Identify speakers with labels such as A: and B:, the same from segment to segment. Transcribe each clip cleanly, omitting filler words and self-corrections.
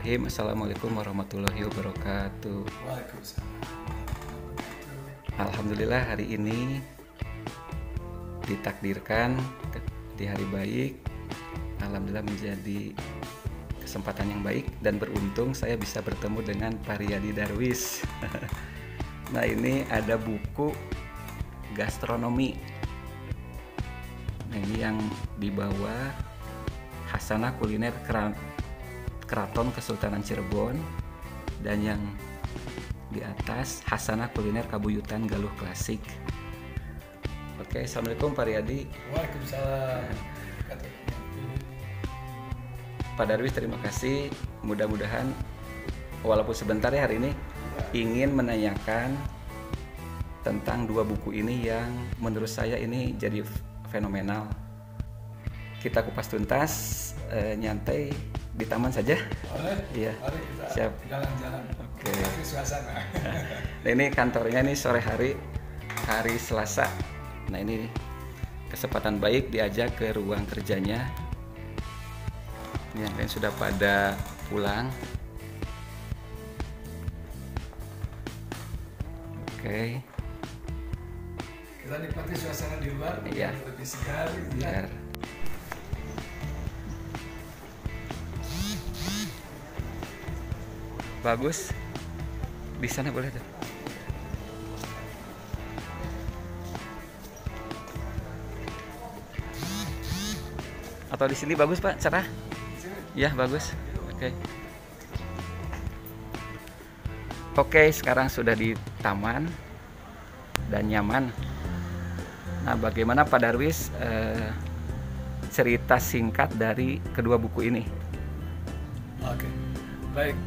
A: Bismillahirrahmanirrahim. Assalamualaikum warahmatullahi wabarakatuh.
B: Waalaikumsalam.
A: Alhamdulillah hari ini ditakdirkan di hari baik. Alhamdulillah menjadi kesempatan yang baik dan beruntung saya bisa bertemu dengan Pak Riyadi Darwis. Nah, ini ada buku gastronomi. Nah, ini yang di bawah Hasanah Kuliner Keraton Kesultanan Cirebon, dan yang di atas Hasanah Kuliner Kabuyutan Galuh Klasik. Oke, Assalamualaikum Pak Riyadi.
B: Waalaikumsalam.
A: Pak Darwis, terima kasih. Mudah-mudahan walaupun sebentar ya hari ini ingin menanyakan tentang dua buku ini yang menurut saya ini jadi fenomenal. Kita kupas tuntas, nyantai di taman saja.
B: Boleh?
A: Iya.
B: Mari kita
A: Siap.
B: jalan-jalan.
A: Oke.
B: Cari suasana.
A: Nah, ini kantornya nih sore hari Selasa. Nah, ini kesempatan baik diajak ke ruang kerjanya. Yang lain sudah pada pulang. Oke.
B: Kita nikmati suasana di luar.
A: Iya.
B: Lebih segar. Gitu
A: Biar
B: ya.
A: bagus. Di sana boleh tuh. Atau di sini bagus, Pak, cerah? Ya, bagus. Oke. Oke, sekarang sudah di taman dan nyaman. Nah, bagaimana Pak Darwis cerita singkat dari kedua buku ini?
B: Oke. Baik.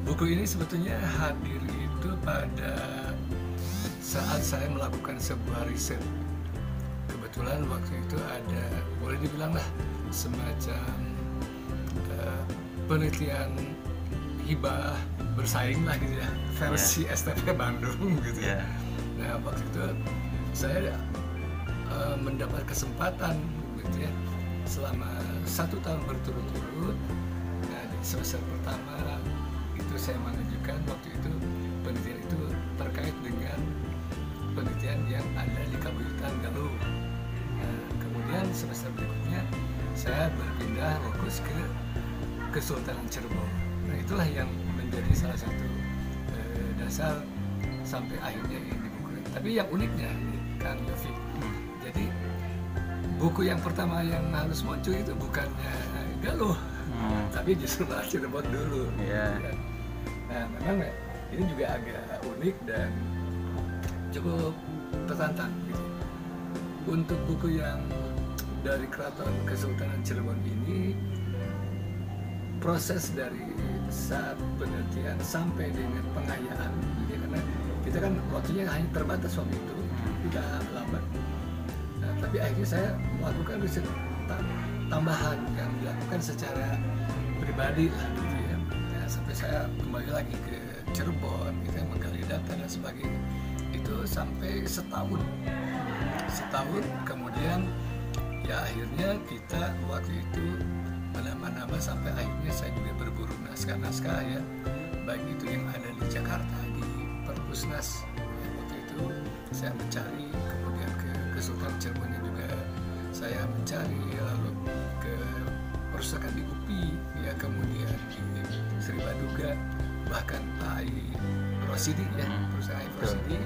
B: Buku ini sebetulnya hadir itu pada saat saya melakukan sebuah riset. Kebetulan waktu itu ada, boleh dibilang lah, semacam penelitian hibah bersaing lah gitu ya, versi STP Bandung gitu ya. Nah, waktu itu saya mendapat kesempatan gitu ya, selama 1 tahun berturut-turut. Nah, di semester pertama itu saya mengajukan waktu itu penelitian itu terkait dengan penelitian yang ada di Kabuyutan Galuh. Nah, kemudian semester berikutnya saya berpindah fokus ke Kesultanan Cirebon. Nah, itulah yang menjadi salah satu dasar sampai akhirnya ini buku. Tapi yang uniknya Kang Yofi, jadi buku yang pertama yang harus muncul itu bukannya Galuh, tapi justru malah Cirebon dulu.
A: Iya.
B: Nah, memang ini juga agak unik dan cukup tertantang gitu. Untuk buku yang dari Keraton Kesultanan Cirebon ini, proses dari saat penelitian sampai dengan pengayaan, gitu, karena kita kan waktunya hanya terbatas waktu itu, tidak lambat. Nah, tapi akhirnya saya melakukan riset tambahan yang dilakukan secara pribadi lah gitu ya. Nah, sampai saya kembali lagi ke Cirebon, gitu, menggali data dan sebagainya. Itu sampai setahun, kemudian ya akhirnya kita waktu itu menambah sampai akhirnya saya juga berburu naskah-naskah ya, baik itu yang ada di Jakarta di Perpusnas ya, waktu itu saya mencari, kemudian ke Kesultanan Cirebonnya juga saya mencari, lalu ke perpustakaan di UPI ya, kemudian di Sri Baduga, bahkan AI Rosidi ya, perusahaan AI Rosidi,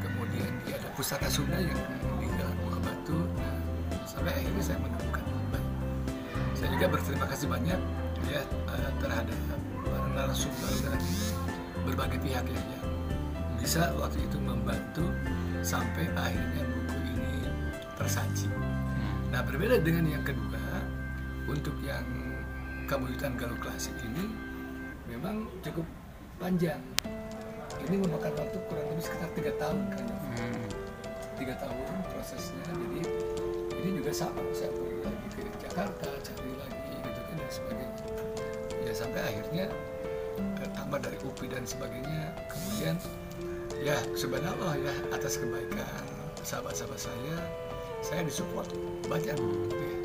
B: kemudian ada Pusaka Sunda yang di Jalan Buah Batu. Nah, sampai akhirnya saya menemukan. Saya juga berterima kasih banyak ya terhadap para narasumber dan berbagai pihak yang bisa waktu itu membantu sampai akhirnya buku ini tersaji. Nah, berbeda dengan yang kedua, untuk yang Kabuyutan Galuh Klasik ini memang cukup panjang. Ini memakan waktu kurang lebih sekitar 3 tahun kan. 3 tahun prosesnya. Jadi ini juga sama, saya pergi lagi ke Jakarta, cari lagi gitu kan dan sebagainya. Ya sampai akhirnya tambah dari UPI dan sebagainya. Kemudian ya subhanallah ya, atas kebaikan sahabat-sahabat saya disupport banyak gitu ya.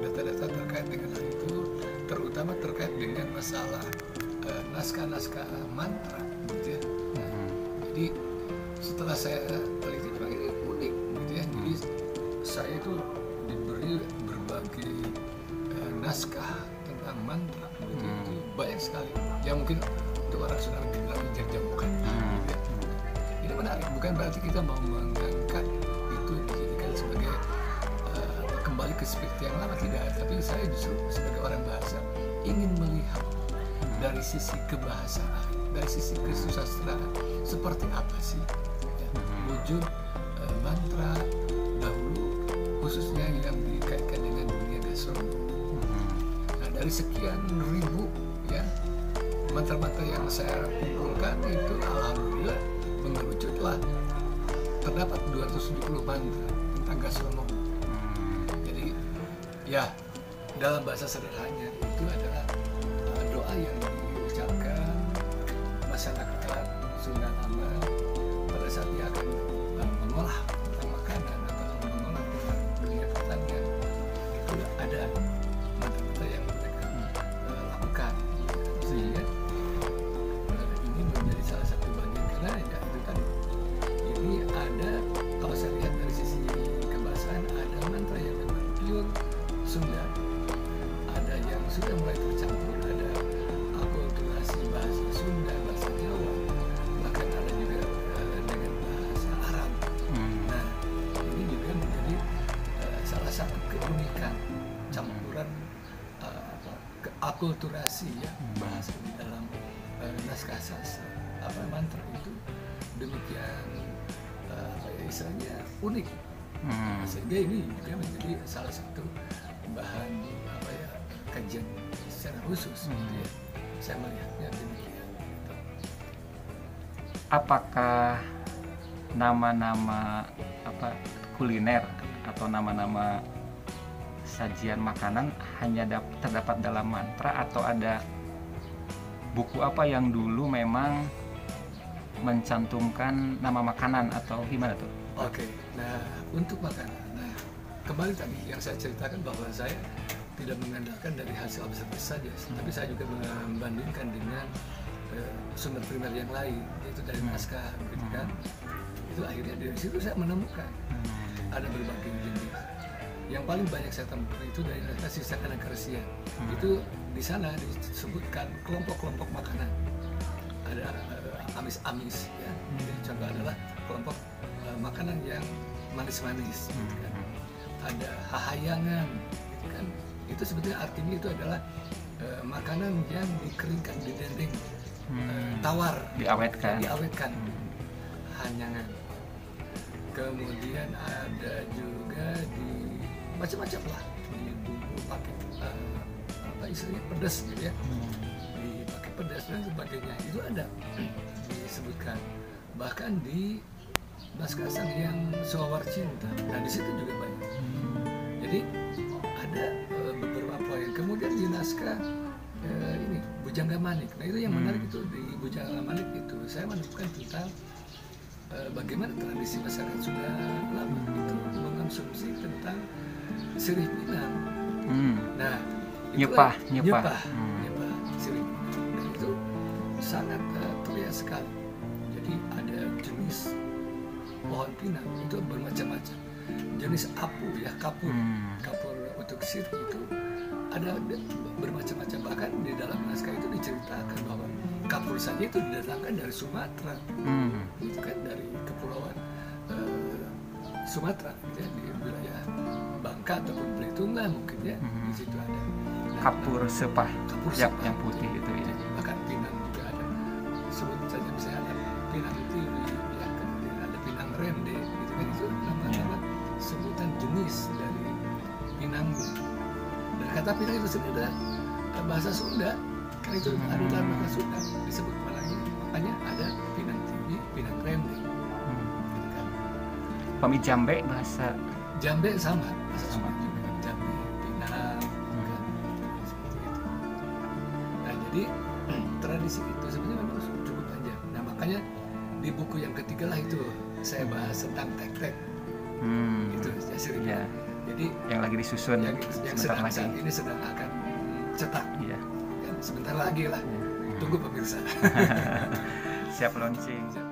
B: Data-data terkait dengan hal itu terutama terkait dengan masalah naskah-naskah mantra gitu ya. Jadi setelah saya teliti memang ini unik gitu ya. Jadi saya itu diberi berbagai naskah tentang mantra gitu, itu banyak sekali. Ya mungkin untuk orang sudah lebih jauh-jauhkan. Ini menarik, bukan berarti kita mau mengangkat itu dijadikan sebagai kembali ke seperti yang lama, tidak. Tapi saya justru sebagai orang bahasa ingin melihat dari sisi kebahasaan, dari sisi kesusastraan, seperti apa sih ya, wujud mantra dahulu, khususnya yang dikaitkan dengan dunia gastronomi. Nah, dari sekian ribu ya mantra-mantra yang saya kumpulkan itu alhamdulillah mengerucutlah terdapat 270 mantra tentang gastronomi. Jadi ya dalam bahasa sederhananya itu adalah doa yang diucapkan masyarakat Sunda lama pada saat dia akan mengolah tentang makanan atau mengolah tentang dunia pertanian. Itu ada mantra-mantra yang mereka lakukan sehingga ini menjadi salah satu bagian, karena ya itu tadi ini ada, kalau saya lihat dari sisi kebahasaan, ada mantra yang memang pure Sunda, ada yang sudah mulai tercampur, ada akulturasi bahasa Sunda, bahasa Jawa, bahkan ada juga dengan bahasa Arab. Nah, ini juga menjadi salah satu keunikan campuran akulturasi ya bahasa di dalam naskah sastra mantra itu demikian istilahnya unik. Sehingga ini juga menjadi salah satu bahan kajian secara khusus gitu ya. Saya melihatnya demikian.
A: Apakah nama-nama kuliner atau nama-nama sajian makanan hanya terdapat dalam mantra, atau ada buku apa yang dulu memang mencantumkan nama makanan, atau gimana tuh?
B: Oke, nah untuk makanan, nah kembali tadi yang saya ceritakan bahwa saya tidak mengandalkan dari hasil observasi saja, tapi saya juga membandingkan dengan sumber primer yang lain, yaitu dari naskah, gitu kan. Itu akhirnya dari situ saya menemukan ada berbagai jenis. Yang paling banyak saya temukan itu dari naskah Sisa Kanakeresian. Itu di sana disebutkan kelompok-kelompok makanan. Ada amis-amis, ya. Jadi contoh adalah kelompok makanan yang manis-manis, gitu kan. Ada hahayangan, gitu kan. Itu sebetulnya artinya itu adalah makanan yang dikeringkan di dendeng, tawar,
A: diawetkan.
B: Hanyangan. Kemudian ada juga di macam-macam lah, di bumbu pakai istilahnya pedas gitu ya, dipakai pedas dan sebagainya, itu ada disebutkan. Bahkan di naskah Sang Hyang Sowar Cinta, nah di situ juga banyak. Jadi ada beberapa poin. Kemudian di naskah ini Bujangga Manik, nah itu yang menarik itu di Bujangga Manik itu saya menemukan tentang bagaimana tradisi masyarakat Sunda lama itu mengonsumsi tentang sirih pinang. Nah,
A: nyepah
B: sirih pinang, dan itu sangat terlihat sekali. Jadi ada jenis pohon pinang itu bermacam-macam, jenis apu ya, kapur untuk sirih itu ada bermacam-macam. Bahkan di dalam naskah itu diceritakan bahwa kapur saja itu didatangkan dari Sumatera, itu kan dari kepulauan Sumatera, gitu ya, di wilayah Bangka ataupun Belitung lah mungkin ya, di situ ada.
A: Kapur sepah, yang putih itu ya.
B: Bahkan pinang juga ada. Sebut saja misalnya ada pinang tiwi, ya, kemudian ada pinang rende, gitu kan, itu nama-nama sebutan jenis dari pinang. Dan kata pinang itu sendiri adalah bahasa Sunda. Karena itu ada dalam bahasa Sunda disebut lagi, makanya ada pinang tinggi, pinang rende.
A: Pami Jambe bahasa
B: Jambe sama, bahasa Sunda juga. Jambe, pinang, kan, seperti itu. Nah jadi tradisi itu sebenarnya memang cukup panjang. Nah makanya di buku yang ketiga lah itu saya bahas tentang tek-tek. Itu sirih.
A: Ya.
B: Jadi
A: yang lagi disusun
B: yang sedang saat ini sedang akan cetak.
C: Iya.
B: Kan sebentar lagi lah.
C: Iya.
B: Tunggu pemirsa.
C: Siap launching.